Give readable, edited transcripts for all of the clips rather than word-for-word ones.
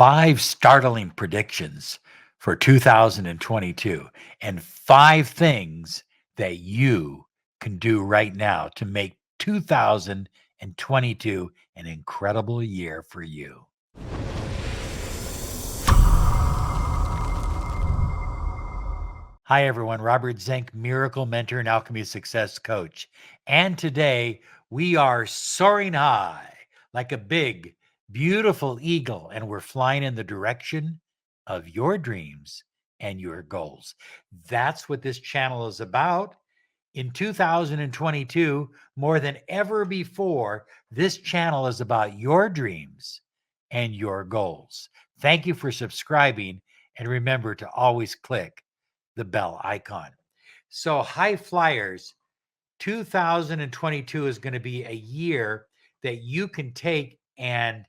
5 startling predictions for 2022 and 5 things that you can do right now to make 2022 an incredible year for you. Hi, everyone. Robert Zink, Miracle Mentor and Alchemy Success Coach. And today we are soaring high like a big, beautiful eagle, and we're flying in the direction of your dreams and your goals. That's what this channel is about. In 2022, more than ever before, this channel is about your dreams and your goals. Thank you for subscribing, and remember to always click the bell icon. So, high flyers, 2022 is going to be a year that you can take and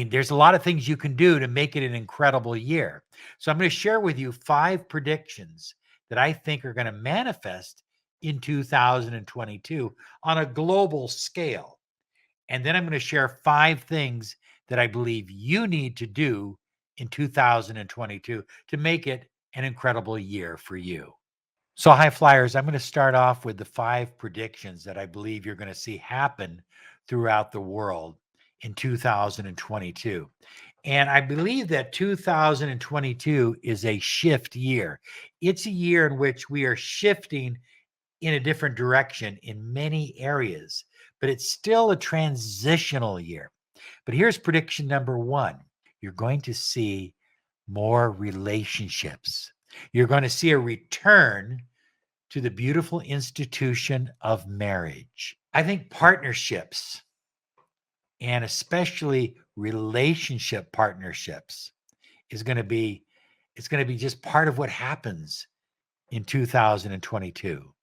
there's a lot of things you can do to make it an incredible year. So I'm going to share with you 5 predictions that I think are going to manifest in 2022 on a global scale. And then I'm going to share 5 things that I believe you need to do in 2022 to make it an incredible year for you. So, high flyers, I'm going to start off with the 5 predictions that I believe you're going to see happen throughout the world in 2022. And I believe that 2022 is a shift year. It's a year in which we are shifting in a different direction in many areas, but it's still a transitional year. But here's prediction number 1. You're going to see more relationships. You're going to see a return to the beautiful institution of marriage. I think partnerships, and especially relationship partnerships, is going to be just part of what happens in 2022.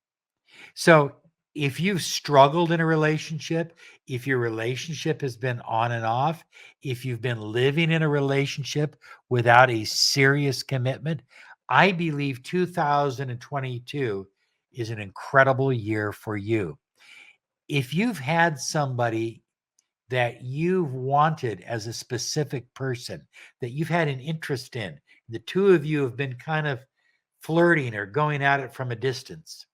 So if you've struggled in a relationship, if your relationship has been on and off, if you've been living in a relationship without a serious commitment, I believe 2022 is an incredible year for you. If you've had somebody that you've wanted as a specific person, that you've had an interest in, the two of you have been kind of flirting or going at it from a distance,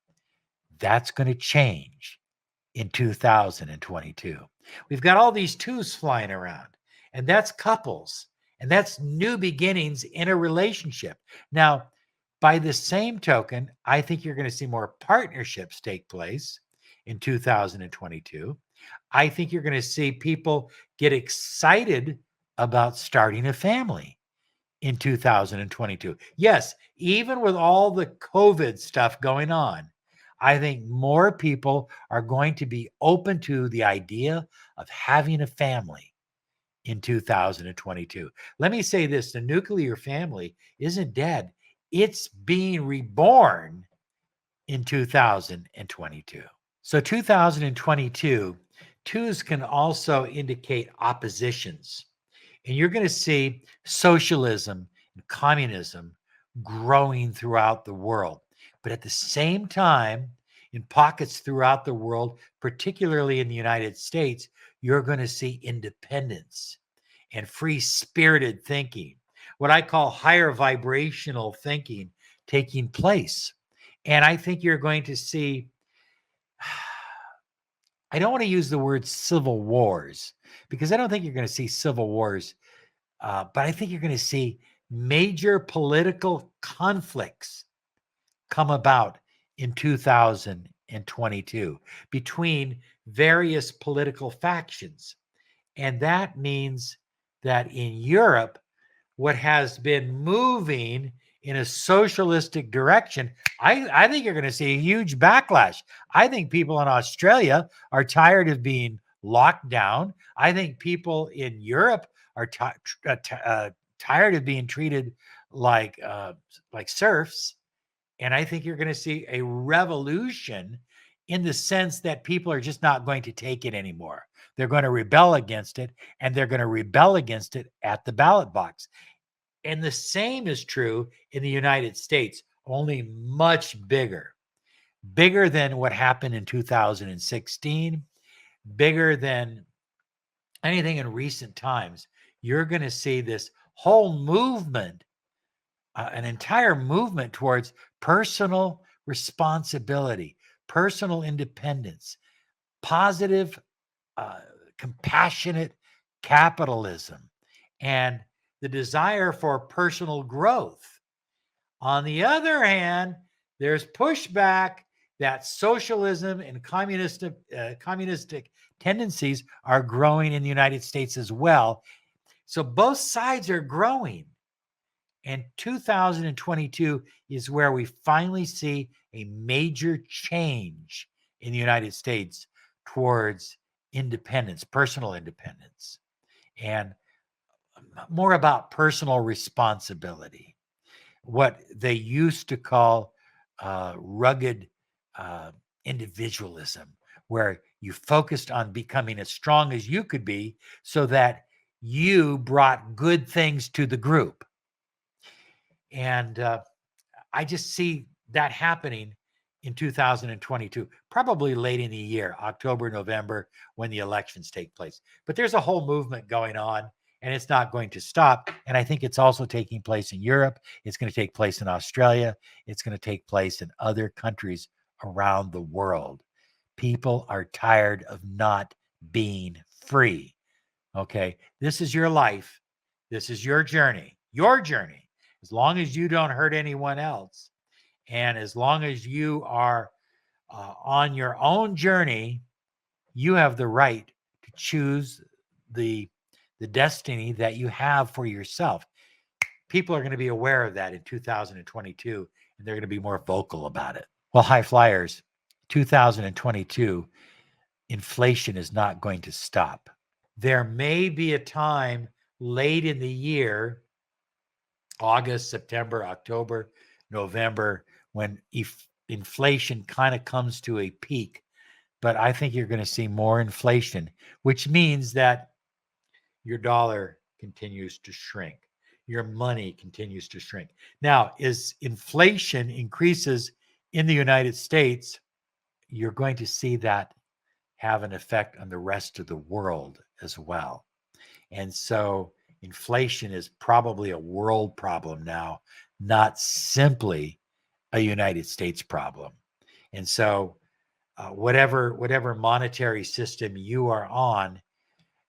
that's going to change in 2022. We've got all these twos flying around, and that's couples, and that's new beginnings in a relationship. Now, by the same token, I think you're going to see more partnerships take place in 2022. I think you're going to see people get excited about starting a family in 2022. Yes, even with all the COVID stuff going on, I think more people are going to be open to the idea of having a family in 2022. Let me say this, the nuclear family isn't dead. It's being reborn in 2022. So 2022, twos can also indicate oppositions. And you're going to see socialism and communism growing throughout the world. But at the same time, in pockets throughout the world, particularly in the United States, you're going to see independence and free-spirited thinking, what I call higher vibrational thinking taking place. And I think you're going to see, I don't want to use the word civil wars, because I don't think you're going to see civil wars, but I think you're going to see major political conflicts come about in 2022 between various political factions. And that means that in Europe, what has been moving in a socialistic direction, I think you're going to see a huge backlash. I think people in Australia are tired of being locked down. I think people in Europe are tired of being treated like serfs. And I think you're going to see a revolution in the sense that people are just not going to take it anymore. They're going to rebel against it, and they're going to rebel against it at the ballot box. And the same is true in the United States, only much bigger than what happened in 2016, bigger than anything in recent times. you're going to see this whole movement, an entire movement towards personal responsibility, personal independence, positive, compassionate capitalism, and the desire for personal growth. On the other hand, there's pushback that socialism and communistic tendencies are growing in the United States as well. So both sides are growing. And 2022 is where we finally see a major change in the United States towards independence, personal independence, and more about personal responsibility. What they used to call rugged individualism, where you focused on becoming as strong as you could be so that you brought good things to the group. And I just see that happening in 2022, probably late in the year, October, November, when the elections take place. But there's a whole movement going on, and it's not going to stop. And I think it's also taking place in Europe. It's going to take place in Australia. It's going to take place in other countries around the world. People are tired of not being free. Okay. This is your life. This is your journey. Your journey. As long as you don't hurt anyone else, and as long as you are on your own journey, you have the right to choose the destiny that you have for yourself. People are going to be aware of that in 2022, and they're going to be more vocal about it. Well, high flyers, 2022, inflation is not going to stop. There may be a time late in the year, August, September, October, November, when inflation kind of comes to a peak. But I think you're going to see more inflation, which means that your dollar continues to shrink. Your money continues to shrink. Now, as inflation increases in the United States, you're going to see that have an effect on the rest of the world as well. And so inflation is probably a world problem now, not simply a United States problem. And so whatever monetary system you are on,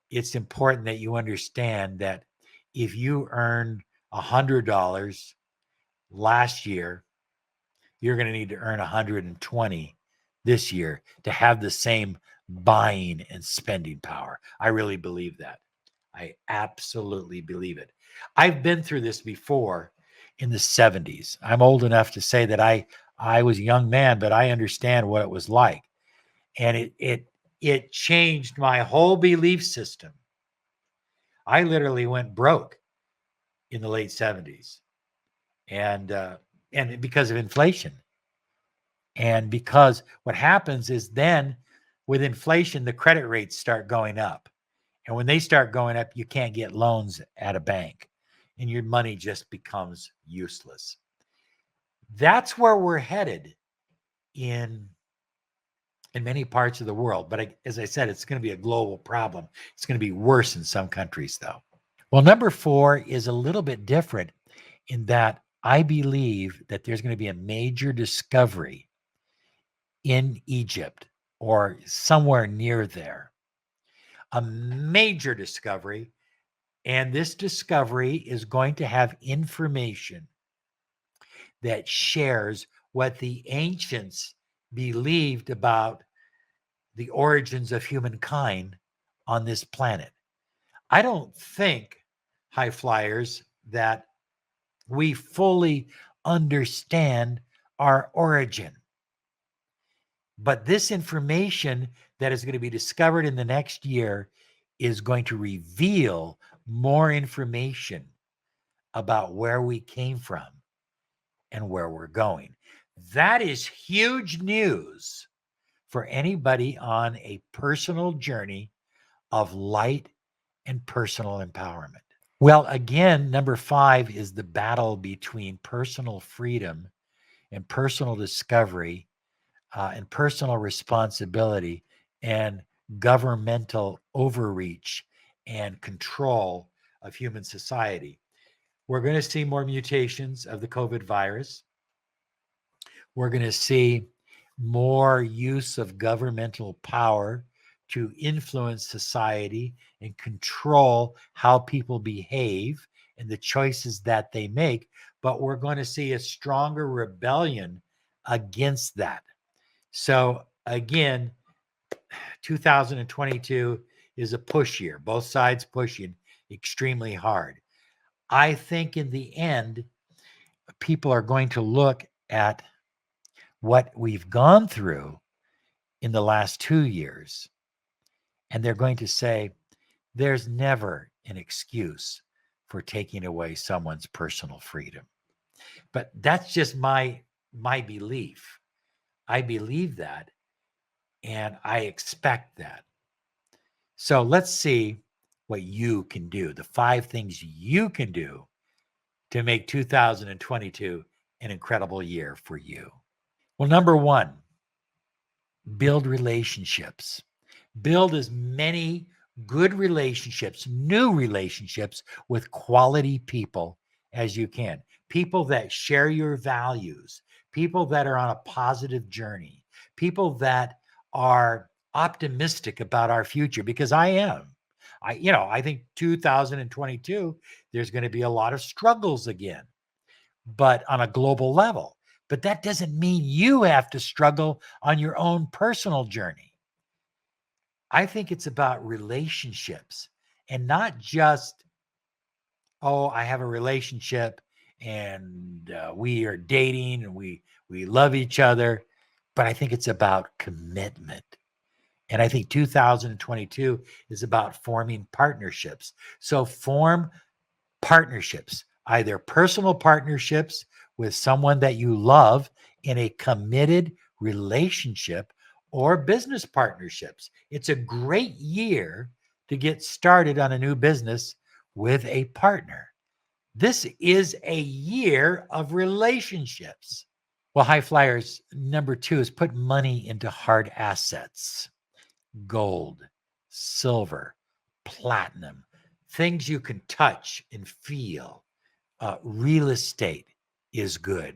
it's important that you understand that if you earned $100 last year, you're going to need to earn 120 this year to have the same buying and spending power. I really believe that. I absolutely believe it. I've been through this before in the 70s. I'm old enough to say that I was a young man, but I understand what it was like. And it changed my whole belief system. I literally went broke in the late 70s. And because of inflation. And because what happens is then with inflation, the credit rates start going up. And when they start going up, you can't get loans at a bank and your money just becomes useless. That's where we're headed in many parts of the world. But as I said, it's going to be a global problem. It's going to be worse in some countries, though. Well, number 4 is a little bit different in that I believe that there's going to be a major discovery in Egypt or somewhere near there. A major discovery. And this discovery is going to have information that shares what the ancients believed about the origins of humankind on this planet. I don't think, high flyers, that we fully understand our origin. But this information that is going to be discovered in the next year is going to reveal more information about where we came from and where we're going. That is huge news for anybody on a personal journey of light and personal empowerment. Well, again, number 5 is the battle between personal freedom and personal discovery and personal responsibility and governmental overreach and control of human society. We're going to see more mutations of the COVID virus. We're going to see more use of governmental power to influence society and control how people behave and the choices that they make. But we're going to see a stronger rebellion against that. So, again, 2022 is a push year, both sides pushing extremely hard. I think in the end, people are going to look at what we've gone through in the last 2 years, and they're going to say, there's never an excuse for taking away someone's personal freedom. But that's just my belief. I believe that, and I expect that. So let's see what you can do, the 5 things you can do to make 2022 an incredible year for you. Well, number 1, build relationships. Build as many good relationships, new relationships with quality people as you can. People that share your values, people that are on a positive journey, people that are optimistic about our future, because I am. I think 2022, there's going to be a lot of struggles again, but on a global level. But that doesn't mean you have to struggle on your own personal journey. I think it's about relationships and not just, oh, I have a relationship and we are dating and we love each other. But I think it's about commitment. And I think 2022 is about forming partnerships. So form partnerships, either personal partnerships with someone that you love in a committed relationship, or business partnerships. It's a great year to get started on a new business with a partner. This is a year of relationships. Well, high flyers, number 2 is put money into hard assets: gold, silver, platinum, things you can touch and feel. Real estate is good.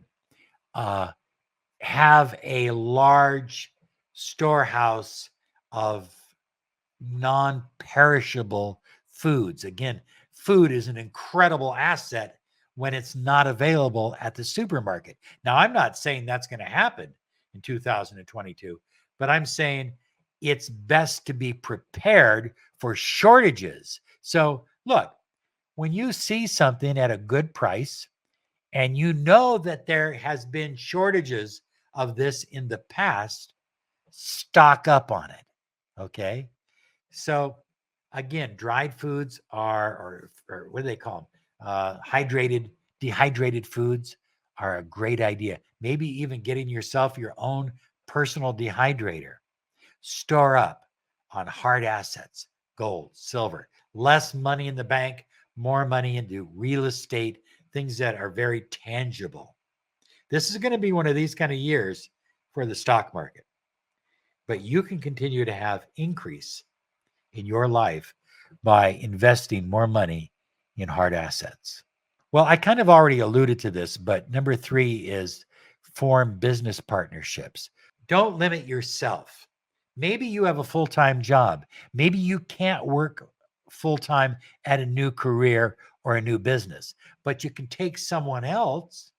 Have a large storehouse of non-perishable foods. Again, food is an incredible asset when it's not available at the supermarket. Now, I'm not saying that's going to happen in 2022, but I'm saying it's best to be prepared for shortages. So, look, when you see something at a good price and you know that there has been shortages of this in the past, stock up on it. Okay. So again, dried foods or what do they call them? Dehydrated foods are a great idea. Maybe even getting yourself your own personal dehydrator. Store up on hard assets: gold, silver, less money in the bank, more money into real estate, things that are very tangible. This is going to be one of these kind of years for the stock market, but you can continue to have increase in your life by investing more money in hard assets. Well, I kind of already alluded to this, but number 3 is form business partnerships. Don't limit yourself. Maybe you have a full-time job. Maybe you can't work full-time at a new career or a new business, but you can take someone else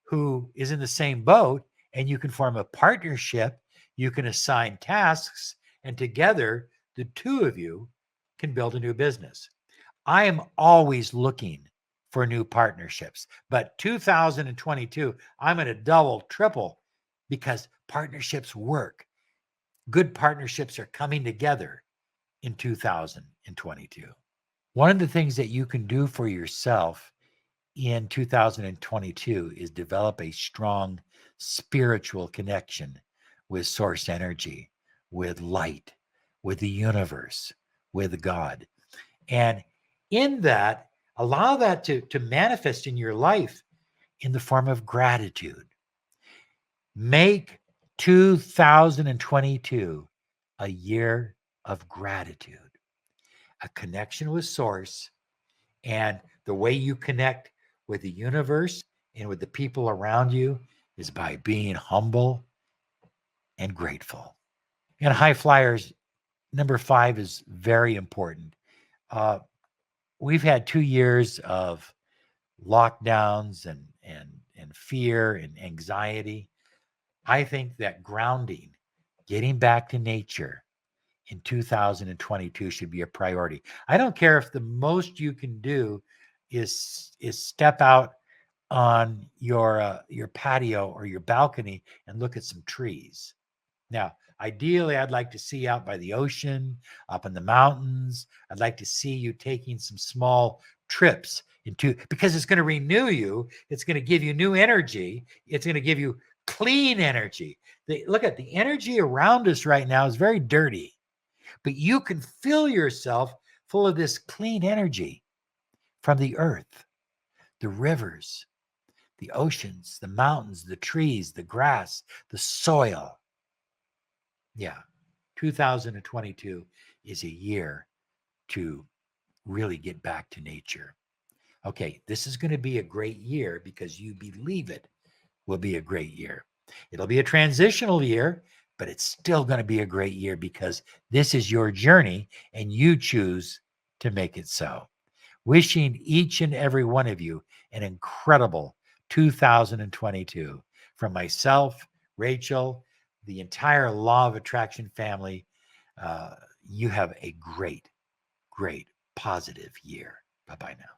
who is in the same boat and you can form a partnership. You can assign tasks, and together, the two of you can build a new business. I am always looking for new partnerships, but 2022, I'm going to double, triple, because partnerships work. Good partnerships are coming together in 2022. One of the things that you can do for yourself in 2022 is develop a strong spiritual connection with source energy, with light, with the universe, with God. And in that, allow that to manifest in your life in the form of gratitude. Make 2022 a year of gratitude, a connection with source, And the way you connect with the universe and with the people around you is by being humble and grateful. And high flyers, number 5 is very important. Uh, we've had 2 years of lockdowns and fear and anxiety. I think that grounding, getting back to nature in 2022 should be a priority. I don't care if the most you can do is step out on your patio or your balcony and look at some trees. Now, ideally, I'd like to see out by the ocean, up in the mountains. I'd like to see you taking some small trips into, because it's going to renew you. It's going to give you new energy. It's going to give you clean energy. Look at the energy around us right now is very dirty, but you can fill yourself full of this clean energy from the earth, the rivers, the oceans, the mountains, the trees, the grass, the soil. Yeah, 2022 is a year to really get back to nature. Okay, this is going to be a great year because you believe it will be a great year. It'll be a transitional year, but it's still going to be a great year because this is your journey and you choose to make it so. Wishing each and every one of you an incredible 2022 from myself, Rachel, the entire Law of Attraction family. You have a great, great, positive year. Bye bye now.